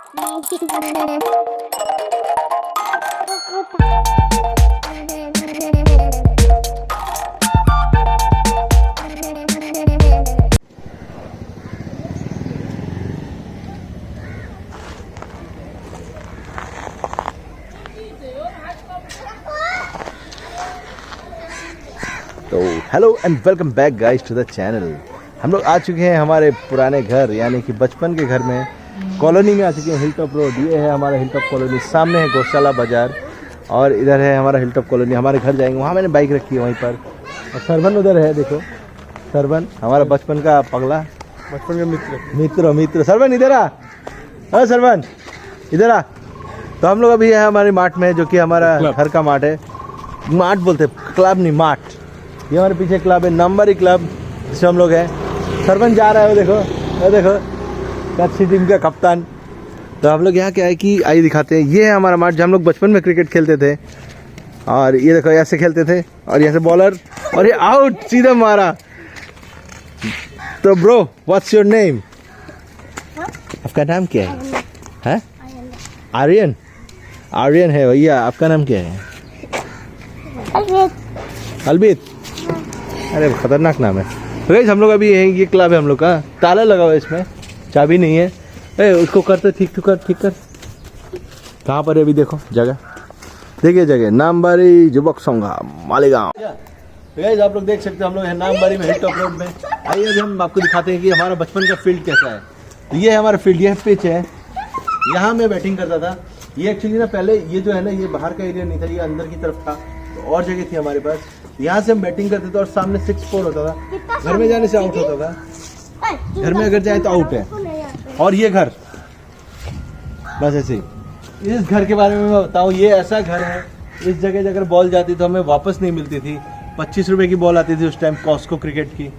तो hello and welcome back guys to the channel. हम लोग आ चुके हैं हमारे पुराने घर यानी कि बचपन के घर में, कॉलोनी में आ चुके हैं। हिल टॉप रोड, ये है हमारा हिल टॉप कॉलोनी। सामने है गौशाला बाजार और इधर है हमारा हिल टॉप कॉलोनी। हमारे घर जाएंगे, वहाँ मैंने बाइक रखी है वहीं पर। और सरवन उधर है, देखो सरवन हमारा बचपन का पगला, बचपन का मित्र। सरवन इधर आ, हाँ सरवन इधर आ। तो हम लोग अभी है हमारे मार्ट में, जो कि हमारा घर का मार्ट है। मार्ट बोलते, क्लब नहीं मार्ट। ये हमारे पीछे क्लब है, नंबर ही क्लब जिसमें हम लोग हैं। सरपंच जा रहा है, वो देखो कच्ची टीम का कप्तान। तो हम लोग यहाँ क्या है कि आइए दिखाते हैं। ये है हमारा मार्ट, जहाँ हम लोग बचपन में क्रिकेट खेलते थे। और ये देखो ऐसे खेलते थे, और यहाँ से बॉलर, और ये आउट सीधा मारा। तो ब्रो व्हाट्स योर नेम? आपका नाम क्या है? आर्यन? आर्यन है भैया। आपका नाम क्या है? अलबीत। अरे खतरनाक नाम है। तो गाइस हम लोग अभी ये क्लब है हम लोग का। ताला लगा हुआ है इसमें, चाबी नहीं है। उसको करते ठीक कर। कहाँ पर है अभी? देखो जगह, देखिए जगह, नामबारी जुबक संघा मालेगांव। तो गाइस आप लोग देख सकते हैं हम लोग है नामबारी में, हिल टॉप रोड में। आइए अभी हम आपको दिखाते हैं कि हमारा बचपन का फील्ड कैसा है। तो ये है हमारा फील्ड, ये पिच है। यहाँ मैं बैटिंग करता था। ये एक्चुअली ना पहले ये जो है ना, ये बाहर का एरिया नहीं था, ये अंदर की तरफ था। तो और जगह थी हमारे पास, यहाँ से हम बैटिंग करते थे और सामने 6-4 होता था। घर में जाने से आउट होता था, घर में अगर जाए तो आउट है। और ये घर बस ऐसे ही। इस घर के बारे में मैं बताऊँ, ये ऐसा घर है, इस जगह अगर बॉल जाती तो हमें वापस नहीं मिलती थी। 25 रुपए की बॉल आती थी उस टाइम, कॉस्को क्रिकेट की।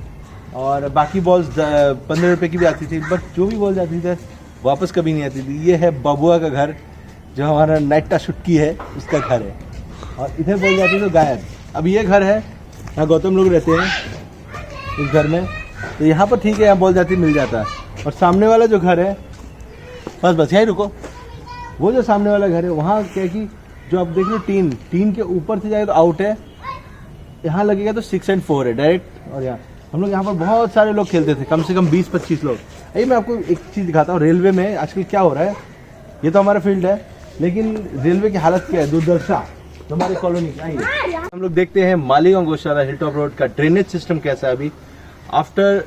और बाकी बॉल्स 15 रुपए की भी आती थी, बट जो भी बॉल जाती थी वापस कभी नहीं आती थी। ये है बबुआ का घर, जो हमारा नाइटा शुटकी है उसका घर है। और इधर बॉल जाती तो गायब। अब ये घर है, यहाँ गौतम लोग रहते हैं इस घर में। तो यहाँ पर ठीक है, यहाँ बॉल जाती मिल जाता है। और सामने वाला जो घर है, बस यहीं रुको। वो जो सामने वाला घर है, वहाँ क्या कि जो आप देख लो, टीन के ऊपर से जाए तो आउट है। यहाँ लगेगा तो 6 and 4 है डायरेक्ट। और यहाँ हम लोग यहाँ पर बहुत सारे लोग खेलते थे, कम से कम 20-25 लोग। अरे मैं आपको एक चीज़ दिखाता हूँ, रेलवे में आजकल क्या हो रहा है। ये तो हमारा फील्ड है, लेकिन रेलवे की हालत क्या है, दुर्दशा हमारी कॉलोनी की। आइए हम लोग देखते हैं मालेगांव गौशाला हिल टॉप रोड का ड्रेनेज सिस्टम कैसा है। अभी आफ्टर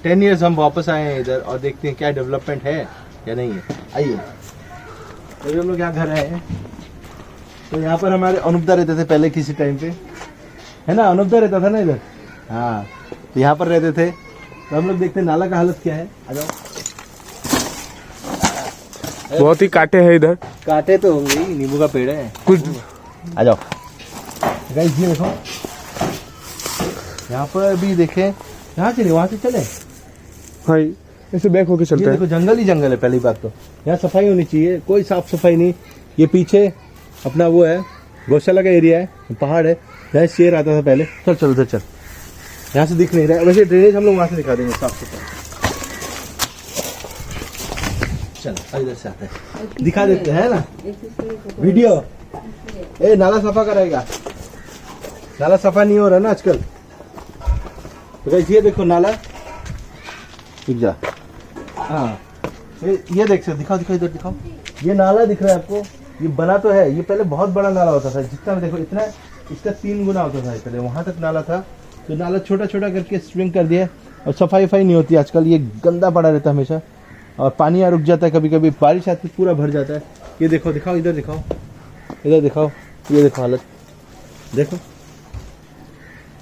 10 years हम वापस आए हैं इधर, और देखते हैं क्या डेवलपमेंट है या नहीं है। आइए तो हम लोग यहाँ घर आए हैं। तो यहाँ पर हमारे अनुपदा रहते थे पहले किसी टाइम पे, है ना? अनुपदा रहता था ना इधर, हाँ। तो यहाँ पर रहते थे। तो हम लोग देखते हैं नाला का हालत क्या है। आ जाओ। बहुत ही कांटे हैं इधर। कांटे तो होंगे ही, नींबू का पेड़ है कुछ। आ जाओ गाइस, ये देखो यहाँ पर भी देखें। यहाँ से नहीं, वहाँ से चले भाई, ऐसे बैक होके चलते हैं। देखो जंगल ही जंगल है। पहली बात तो यहाँ सफाई होनी चाहिए, कोई साफ सफाई नहीं। ये पीछे अपना वो है गौशाला का एरिया है, पहाड़ है, यहाँ शेर आता था पहले। चल उधर चल, यहाँ से दिख नहीं रहा है। वैसे ड्रेनेज हम लोग वहाँ से दिखा देंगे साफ सफाई। चल इधर से आते हैं, दिखा देते हैं ना वीडियो। नाला सफा कराएगा, नाला सफा नहीं हो रहा ना आजकल। तो ये देखो नाला, दिख जा। हाँ ये देख सकते, दिखाओ इधर दिखाओ। ये नाला दिख रहा है आपको, ये बना तो है। ये पहले बहुत बड़ा नाला होता था, जितना देखो इतना, इसका 3 गुना होता था पहले। वहां तक नाला था, तो नाला छोटा छोटा करके स्विंग कर दिया। और सफाई नहीं होती आजकल, ये गंदा पड़ा रहता है हमेशा। और पानी यहाँ रुक जाता है, कभी कभी बारिश आती है पूरा भर जाता है। ये देखो, दिखाओ इधर दिखाओ, इधर दिखाओ, ये देखो हालत देखो।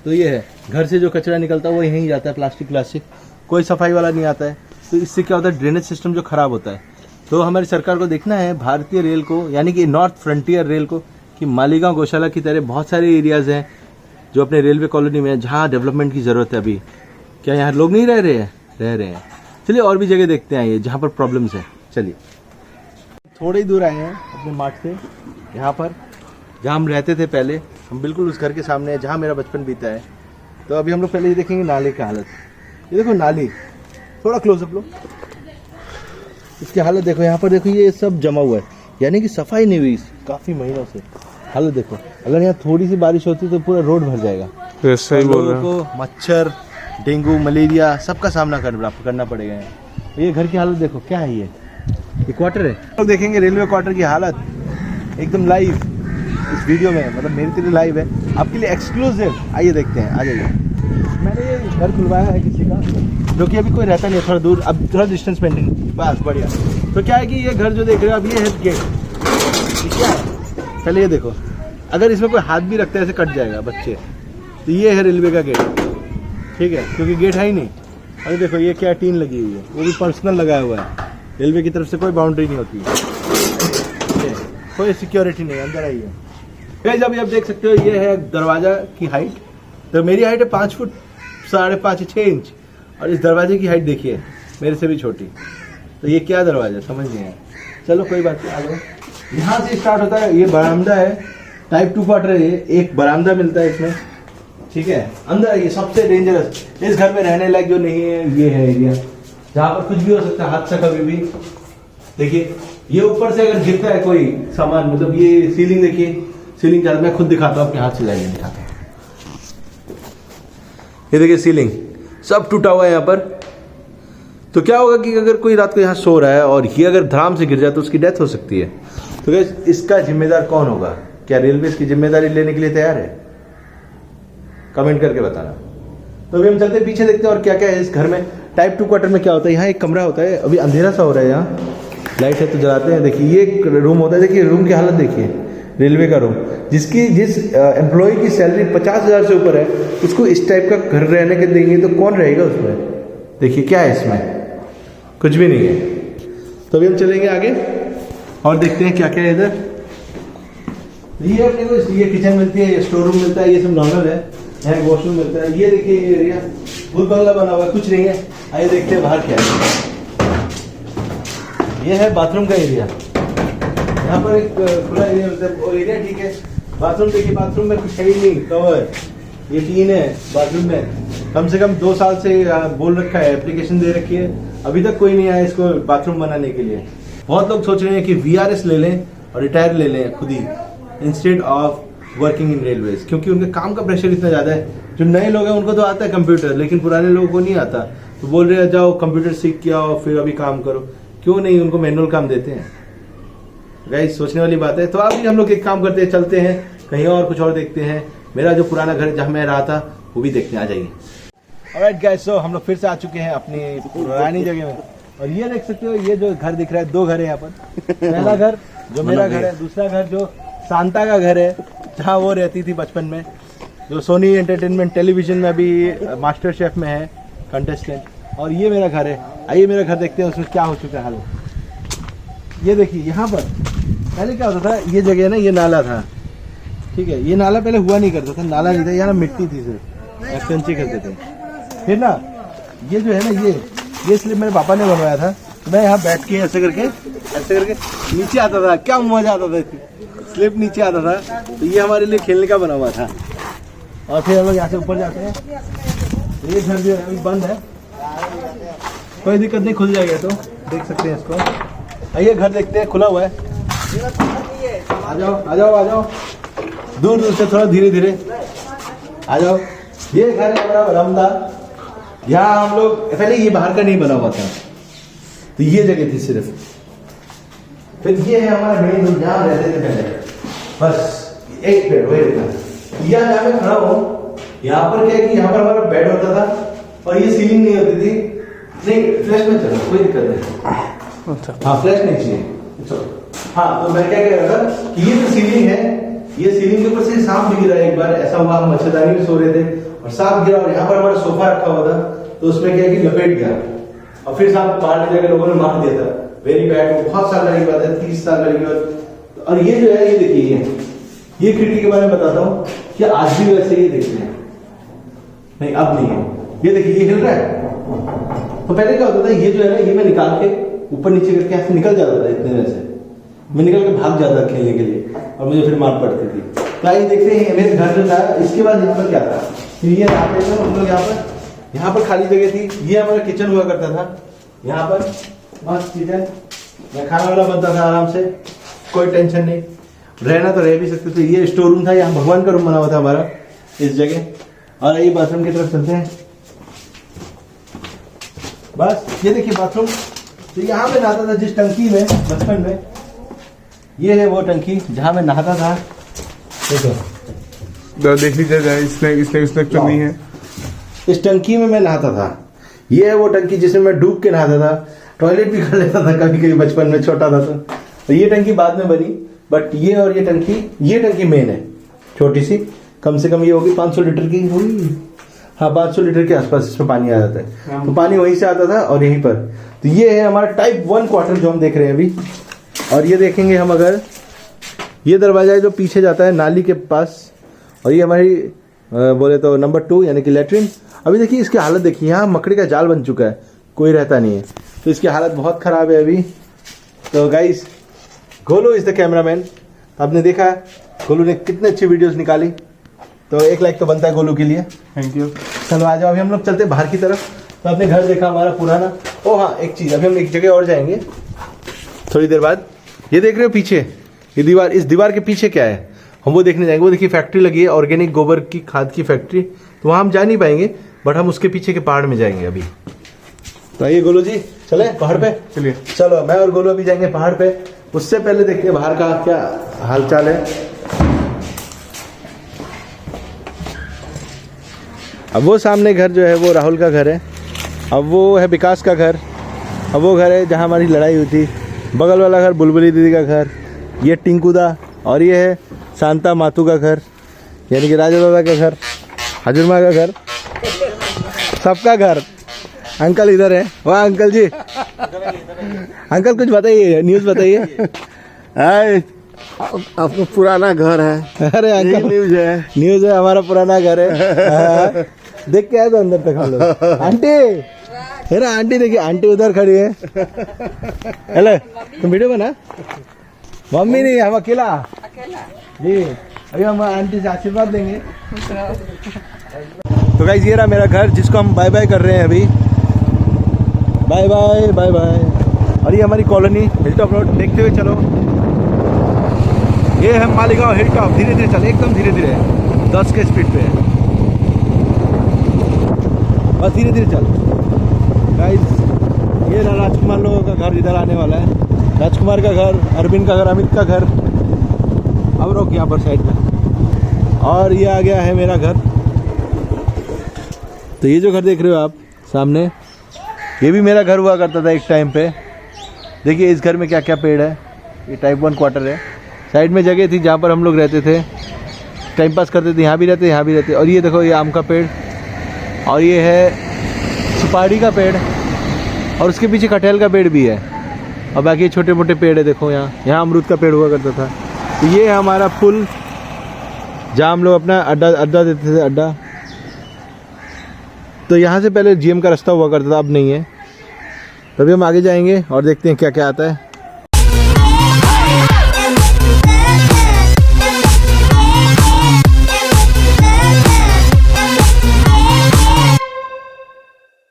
तो ये है, घर से जो कचरा निकलता है वो यहीं जाता है, प्लास्टिक, कोई सफाई वाला नहीं आता है। तो इससे क्या होता है, ड्रेनेज सिस्टम जो खराब होता है। तो हमारी सरकार को देखना है, भारतीय रेल को, यानी कि नॉर्थ फ्रंटियर रेल को, कि मालेगांव गौशाला की तरह बहुत सारे एरियाज हैं जो अपने रेलवे कॉलोनी में, जहाँ डेवलपमेंट की ज़रूरत है। अभी क्या यहाँ लोग नहीं रह रहे हैं। चलिए और भी जगह देखते हैं ये जहाँ पर प्रॉब्लम्स है। चलिए थोड़े ही दूर आए हैं अपने मार्ट से, यहाँ पर जहाँ हम रहते थे पहले। हम बिल्कुल उस घर के सामने है जहाँ मेरा बचपन बीता है। तो अभी हम लोग पहले ये देखेंगे नाले की हालत। ये देखो नाली, थोड़ा क्लोजअप लो। इसकी हालत देखो, यहाँ पर देखो ये सब जमा हुआ है, यानी कि सफाई नहीं हुई काफ़ी महीनों से। हालत देखो, अगर यहाँ थोड़ी सी बारिश होती तो पूरा रोड भर जाएगा। ये सही बोल रहे लोगों को मच्छर, डेंगू, मलेरिया सबका सामना करना पड़ेगा यहाँ। ये घर की हालत देखो, क्या है ये क्वार्टर है। लोग देखेंगे रेलवे क्वार्टर की हालत एकदम लाइव इस वीडियो में, मतलब मेरे लिए लाइव है, आपके लिए एक्सक्लूसिव। आइए देखते हैं, आ जाइए। मैंने ये घर खुलवाया है किसी का, जो कि अभी कोई रहता नहीं है, थोड़ा दूर, अब थोड़ा डिस्टेंस मेंटेन, बस बढ़िया। तो क्या है कि ये घर जो देख रहे हो आप, ये है गेट, क्या है पहले ये देखो, अगर इसमें कोई हाथ भी रखता है ऐसे कट जाएगा बच्चे। तो ये है रेलवे का गेट, ठीक है, क्योंकि गेट है ही नहीं। अरे देखो ये क्या टीन लगी हुई है, वो भी पर्सनल लगाया हुआ है, रेलवे की तरफ से कोई बाउंड्री नहीं होती है, कोई सिक्योरिटी नहीं, अंदर आई है। जब आप देख सकते हो ये है दरवाज़ा की हाइट, तो मेरी हाइट है 5 फुट 5.5 6 इंच, और इस दरवाजे की हाइट देखिए मेरे से भी छोटी। तो ये क्या दरवाज़ा समझ नहीं आया, चलो कोई बात नहीं, आ जाओ। यहाँ से स्टार्ट होता है, ये बरामदा है, टाइप 2 क्वार्टर है, ये एक बरामदा मिलता है इसमें, ठीक है। अंदर ये सबसे डेंजरस, इस घर में रहने लायक जो नहीं है, ये है एरिया जहाँ पर कुछ भी हो सकता है, हादसा कभी भी। देखिए ये ऊपर से अगर गिरता है कोई सामान, मतलब ये सीलिंग देखिए, सीलिंग का मैं खुद दिखाता हूँ, आपके हाथ से जाइए दिखाता हूँ। ये देखिए सीलिंग सब टूटा हुआ है यहाँ पर। तो क्या होगा कि अगर कोई रात को यहाँ सो रहा है और ये अगर धड़ाम से गिर जाए तो उसकी डेथ हो सकती है। तो गाइस इसका जिम्मेदार कौन होगा? क्या रेलवे इसकी जिम्मेदारी लेने के लिए तैयार है? कमेंट करके बताना। तो अभी हम चलते हैं पीछे, देखते हैं और क्या क्या है इस घर में। टाइप 2 क्वार्टर में क्या होता है, यहाँ एक कमरा होता है, अभी अंधेरा सा हो रहा है, यहाँ लाइट है तो जलाते हैं। देखिए ये एक रूम होता है, देखिए रूम की हालत देखिए, रेलवे का रूम, जिस एम्प्लॉय की सैलरी 50,000 से ऊपर है, उसको इस टाइप का घर रहने के देंगे तो कौन रहेगा उसमें? देखिए क्या है इसमें, कुछ भी नहीं है। तो अभी हम चलेंगे आगे और देखते हैं क्या क्या है इधर। ये अपने को ये किचन मिलती है, ये स्टोर रूम मिलता है, ये सब नॉर्मल है। यहाँ एक वॉशरूम मिलता है। ये देखिए ये एरिया भूल बंगला बना हुआ है, कुछ नहीं है। आइए देखते हैं बाहर क्या है। ये है बाथरूम का एरिया, यहाँ पर एक खुला एरिया मिलता है, वो एरिया ठीक है। बाथरूम देखिए, बाथरूम में कुछ है ही नहीं, कवर, ये टीन है बाथरूम में। कम से कम 2 साल से बोल रखा है, एप्लीकेशन दे रखी है, अभी तक कोई नहीं आया इसको बाथरूम बनाने के लिए। बहुत लोग सोच रहे हैं कि VRS ले लें और रिटायर ले लें खुद ही, instead of working in railways, क्योंकि उनके काम का प्रेशर इतना ज़्यादा है। जो नए लोग हैं उनको तो आता है कंप्यूटर, लेकिन पुराने लोगों को नहीं आता। तो बोल रहे हैं जाओ कंप्यूटर सीख के आओ फिर अभी काम करो। क्यों नहीं, उनको मैनुअल काम देते हैं। गाइस सोचने वाली बात है। तो अभी हम लोग एक काम करते हैं, चलते हैं कहीं और, कुछ और देखते हैं। मेरा जो पुराना घर जहाँ मैं रहा था वो भी देखने आ जाइए। ऑलराइट गाइस, सो हम लोग फिर से आ चुके हैं अपनी पुरानी जगह में। और ये देख सकते हो, ये जो घर दिख रहा है, 2 घर है यहाँ पर। पहला घर जो मेरा घर है, दूसरा घर जो शांता का घर है, जहाँ वो रहती थी बचपन में, जो सोनी एंटरटेनमेंट टेलीविजन में अभी मास्टर शेफ में है कंटेस्टेंट। और ये मेरा घर है। आइए मेरा घर देखते हैं उसमें क्या हो चुका है हाल। ये देखिए यहाँ पर पहले क्या होता था, ये जगह ना, ये नाला था, ठीक है। ये नाला पहले हुआ नहीं करता था, नाला नहीं था, यहाँ मिट्टी थी, सिर्फ कंची करते थे। फिर ना ये जो है ना, ये स्लिप मेरे पापा ने बनवाया था। तो मैं यहाँ बैठ के ऐसे करके नीचे आता था, क्या मजा आता था, स्लिप नीचे आता था। तो ये हमारे लिए खेलने का बना हुआ था। और फिर हम लोग यहाँ से ऊपर जाते हैं। ये घर जो है अभी बंद है, कोई दिक्कत नहीं, खुल जाएगा तो देख सकते हैं इसको। आइए घर देखते हैं, खुला हुआ है। आ जाओ आ जाओ आ जाओ, दूर दूर से, थोड़ा धीरे धीरे आ जाओ। ये घर है हमारा बरामदा। यहाँ हम लोग पहले, ये बाहर का नहीं बना हुआ था, तो ये जगह थी सिर्फ। फिर ये है हमारा मेन रूम, जहाँ रहते थे पहले। बस एक बेड वही था। यहाँ जहाँ मैं खड़ा हूँ, यहाँ पर क्या है कि यहाँ पर हमारा बेड होता था और ये सीलिंग नहीं होती थी। नहीं फ्लैश में चलो, कोई दिक्कत नहीं। हाँ फ्लैश नहीं चाहिए, चलो। हाँ तो मैं क्या कह रहा था कि ये जो सीलिंग है, ये सीलिंग के ऊपर से सांप भी गिरा एक बार। ऐसा हुआ, हम मच्छरदानी में सो रहे थे और सांप गिरा, और यहाँ पर हमारा सोफा रखा हुआ था, तो उसमें क्या है कि लपेट गया और फिर सांप बाहर ले जाकर लोगों ने मार दिया था। Very bad. बहुत साल पहले की बात है, 30 साल पहले की बात। और ये जो है, ये देखिए, ये खिड़की के बारे में बताता हूँ कि आज भी वैसे ही देखते हैं। नहीं अब नहीं है, ये देखिए ये हिल रहा है। तो पहले क्या होता था, ये जो है ना, ये मैं निकाल के ऊपर नीचे करके ऐसे निकल जाता था, इतने देर से मैं निकल के भाग जाता खेलने के लिए, और मुझे फिर मार पड़ती थी। तो आइए देखते हैं मेरे घर जो था, इसके बाद यहाँ पर क्या था। फिर ये आते थे हम लोग, यहाँ पर खाली जगह थी। ये हमारा किचन हुआ करता था, यहाँ पर मस्त किचन। मैं खाना वाला बनता था आराम से, कोई टेंशन नहीं, रहना तो रह भी सकते थे। ये स्टोर रूम था, यहाँ भगवान का रूम बना हुआ था हमारा इस जगह। और ये बाथरूम की तरफ चलते हैं। बस ये देखिए बाथरूम। तो यहाँ में नहाता था जिस टंकी में बचपन में, ये है वो टंकी जहाँ मैं नहाता था। देखो तो देख लीजिए गाइस, इसने तो नहीं है। इस टंकी में मैं नहाता था। ये है वो टंकी जिसमें मैं डूब के नहाता था, टॉयलेट भी कर लेता था कभी कभी बचपन में, छोटा था तो ये टंकी बाद में बनी, बट ये और ये टंकी मेन है, छोटी सी, कम से कम ये होगी 500 लीटर की होगी। हाँ 500 लीटर के आसपास इसमें पानी आ जाता है। तो पानी वहीं से आता था और यहीं पर। तो ये है हमारा टाइप 1 क्वार्टर जो हम देख रहे हैं अभी। और ये देखेंगे हम, अगर ये दरवाजा है जो पीछे जाता है नाली के पास, और ये हमारी बोले तो नंबर 2 यानी कि लेटरिन। अभी देखिए इसकी हालत देखिए, यहाँ मकड़ी का जाल बन चुका है, कोई रहता नहीं है, तो इसकी हालत बहुत ख़राब है अभी। तो guys Golu is the cameraman. आपने देखा गोलू ने कितने अच्छी वीडियोस निकाली, तो 1 लाइक तो बनता है गोलू के लिए। Thank you. चलो आ जाओ, अभी हम लोग चलते हैं बाहर की तरफ। तो आपने घर देखा हमारा पुराना। ओ हाँ एक चीज़, अभी हम एक जगह और जाएंगे थोड़ी देर बाद। ये देख रहे हो पीछे ये दीवार, इस दीवार के पीछे क्या है हम वो देखने जाएंगे। वो देखिए फैक्ट्री लगी है, ऑर्गेनिक गोबर की खाद की फैक्ट्री। तो वहाँ हम जा नहीं पाएंगे, बट हम उसके पीछे के पहाड़ में जाएंगे अभी। तो आइए गोलू जी चले पहाड़ पे। चलिए। चलो मैं और गोलू अभी जाएंगे पहाड़ पे। उससे पहले देखते हैं बाहर का क्या हालचाल है। अब वो सामने घर जो है वो राहुल का घर है, अब वो है विकास का घर, अब वो घर है जहाँ हमारी लड़ाई हुई थी। बगल वाला घर बुलबुली दीदी का घर, ये टिंकुदा, और ये है शांता मातू का घर यानी कि राजा दादा का घर, हजूरमा का घर, सबका घर। अंकल इधर है, वाह अंकल जी। अंकल कुछ बताइए, न्यूज़ बताइए। हाय आपको पुराना घर है। अरे अंकल न्यूज़ है हमारा पुराना घर है। हाँ, देख के आए तो अंदर तक हम लोग। आंटी है ना, आंटी देखिए, आंटी उधर खड़ी है। हेलो तुम वीडियो बना? मम्मी नहीं, हम अकेला जी। अभी हम आंटी से आशीर्वाद लेंगे। तो गाइस ये रहा मेरा घर जिसको हम बाय बाय कर रहे हैं अभी। Bye bye bye bye. और ये हमारी कॉलोनी हिल टॉप रोड, देखते हुए चलो। ये है मालीगांव हिल टॉप। धीरे धीरे चल, एकदम धीरे धीरे, 10 के स्पीड पे है, बस धीरे धीरे चल। गाइस ये रहा राजकुमार लोगों का घर, इधर आने वाला है। राजकुमार का घर, अरविंद का घर, अमित का घर। अब रोक यहाँ पर साइड में। और ये आ गया है मेरा घर। तो ये जो घर देख रहे हो आप सामने, ये भी मेरा घर हुआ करता था एक टाइम पे। देखिए इस घर में क्या क्या पेड़ है। ये टाइप 1 क्वार्टर है। साइड में जगह थी जहाँ पर हम लोग रहते थे, टाइम पास करते थे, यहाँ भी रहते यहाँ भी रहते। और ये देखो ये आम का पेड़, और ये है सुपारी का पेड़, और उसके पीछे कटहल का पेड़ भी है। और बाकी छोटे मोटे पेड़ है, देखो यहाँ अमरूद का पेड़ हुआ करता था। तो ये है हमारा पुल जहाँ हम लोग अपना अड्डा देते थे, अड्डा। तो यहाँ से पहले जीएम का रास्ता हुआ करता था, अब नहीं है। तभी हम आगे जाएंगे और देखते हैं क्या क्या आता है।